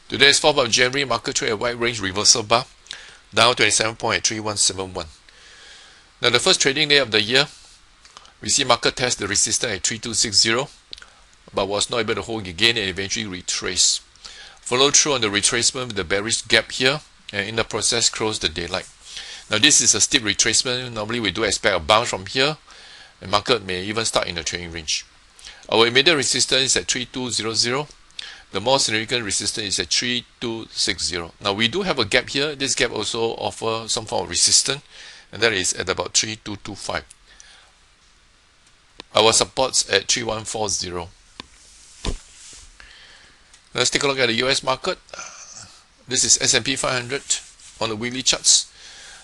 Today's 4th of January, market trade a wide range reversal bar, down 27 point at 3171. Now the first trading day of the year, we see market test the resistance at 3260, but was not able to hold again and eventually retrace. Follow through on the retracement with the bearish gap here, and in the process close the daylight. Now this is a steep retracement. Normally we do expect a bounce from here, and market may even start in the trading range. Our immediate resistance is at 3200. The more significant resistance is at 3260. Now we do have a gap here. This gap also offers some form of resistance, and that is at about 3225. Our supports at 3140. Let's take a look at the US market. This is S&P 500 on the weekly charts.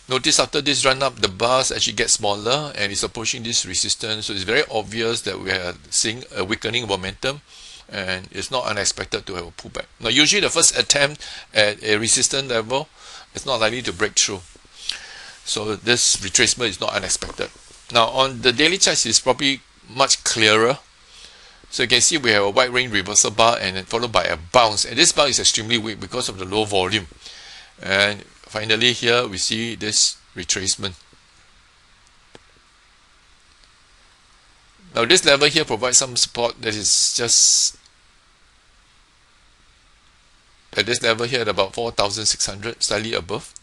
Notice after this run up, the bars actually get smaller and it's approaching this resistance. So it's very obvious that we are seeing a weakening momentum, and it's not unexpected to have a pullback. Now usually the first attempt at a resistance level is not likely to break through. So this retracement is not unexpected. Now on the daily charts, it's probably much clearer. So you can see we have a wide range reversal bar and then followed by a bounce. And this bar is extremely weak because of the low volume. And finally here we see this retracement. Now this level here provides some support that is just at this level here at about 4,600, slightly above.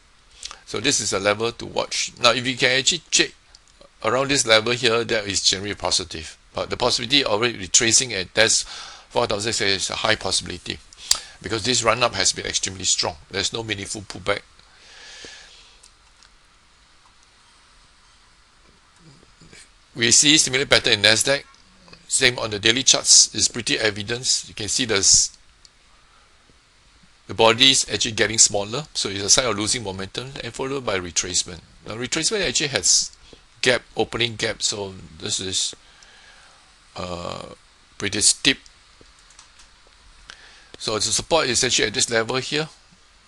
So this is a level to watch. Now if you can actually check around this level here, that is generally positive. But the possibility of retracing at that's 4,600 is a high possibility, because this run up has been extremely strong. There's no meaningful pullback. We see similar pattern in NASDAQ. Same on the daily charts. It's pretty evident. You can see the body is actually getting smaller, so it's a sign of losing momentum, and followed by retracement. Now retracement actually has gap, opening gap, so this is pretty steep. So the support is actually at this level here.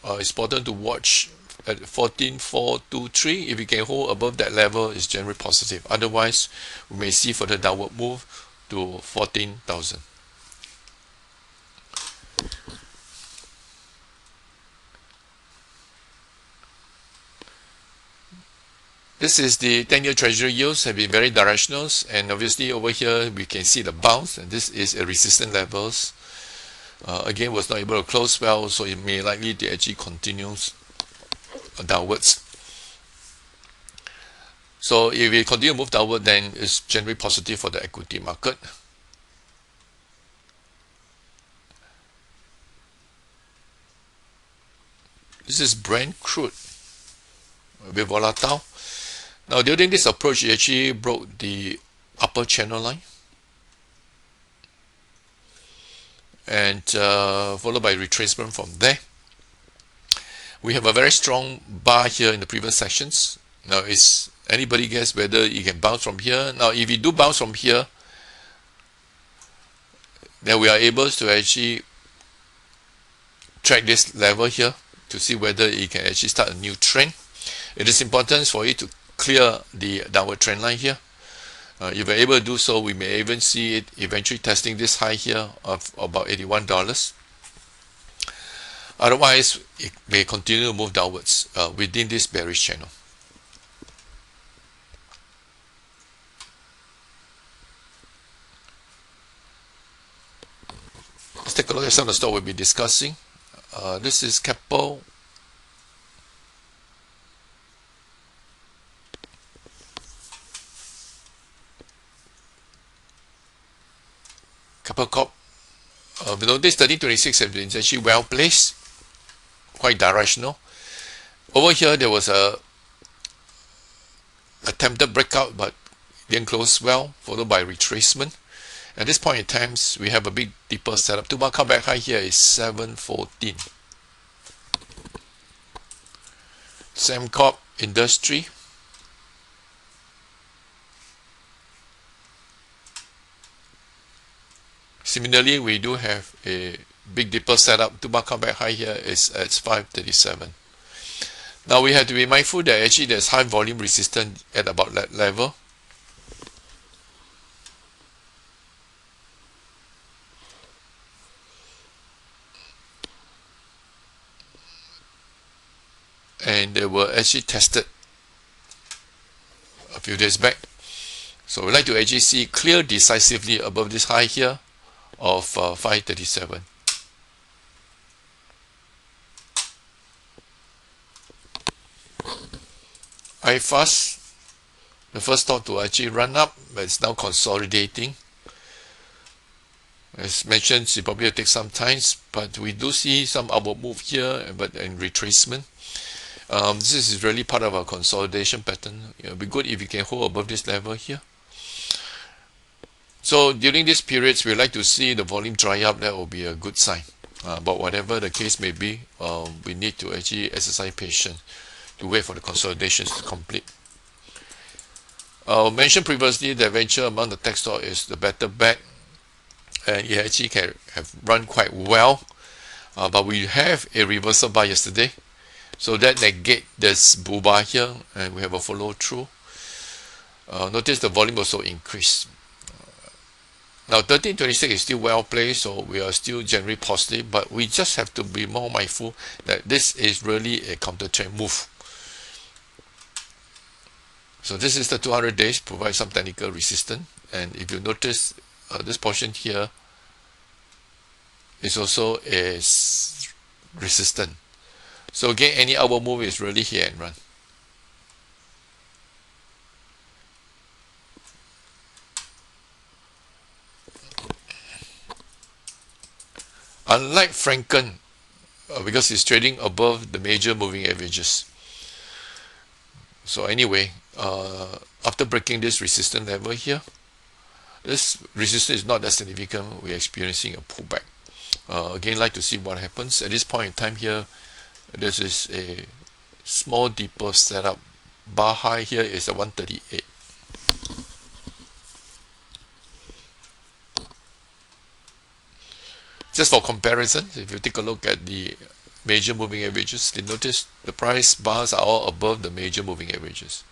It's important to watch at 14,423. If you can hold above that level, it's generally positive. Otherwise, we may see further downward move to 14,000. This is the 10-year Treasury yields have been very directional, and obviously over here we can see the bounce, and this is a resistance levels. Again, was not able to close well, so it may likely to actually continue downwards. So if we continue to move downward, then it's generally positive for the equity market. This is Brent crude, a bit volatile. Now during this approach, it actually broke the upper channel line, and followed by retracement from there. We have a very strong bar here in the previous sections. Now is anybody guess whether you can bounce from here? Now if you do bounce from here, then we are able to actually track this level here to see whether it can actually start a new trend. It is important for it to clear the downward trend line here. If we're able to do so, we may even see it eventually testing this high here of about $81. Otherwise, it may continue to move downwards within this bearish channel. Let's take a look at some of the stock we'll be discussing. This is Capocap. Capocap. This 1326 has been actually well placed, quite directional. Over here there was a attempted breakout, but didn't close well, followed by retracement. At this point in time, we have a big deeper setup. Two-bar comeback high here is 714. Sembcorp Industry. Similarly, we do have a big deeper setup. Two-bar comeback high here is at 537. Now we have to be mindful that actually there's high volume resistance at about that level. and they were actually tested a few days back. So we'd like to actually see clear decisively above this high here of 537. IFAS, the first stock to actually run up, but it's now consolidating. As mentioned, it probably will take some time, but we do see some upward move here, but in retracement. This is really part of our consolidation pattern. It would be good if you can hold above this level here. So during these periods, we like to see the volume dry up. That will be a good sign. But whatever the case may be, we need to actually exercise patience to wait for the consolidations to complete. I mentioned previously that venture among the tech stock is the better bet, and it actually can have run quite well. But we have a reversal bar yesterday, so that negate this bull bar here, and we have a follow through. Notice the volume also increased. Now 1326 is still well placed, so we are still generally positive, but we just have to be more mindful that this is really a counter trend move. So this is the 200 days, provide some technical resistance, and if you notice this portion here is also a resistant. So again, any upward move is really here and run. Unlike Franken, because it's trading above the major moving averages. So anyway, after breaking this resistance level here, this resistance is not that significant. We're experiencing a pullback. Again, like to see what happens. At this point in time here, this is a small deeper setup. Bar high here is a 138. Just for comparison, if you take a look at the major moving averages, you notice the price bars are all above the major moving averages.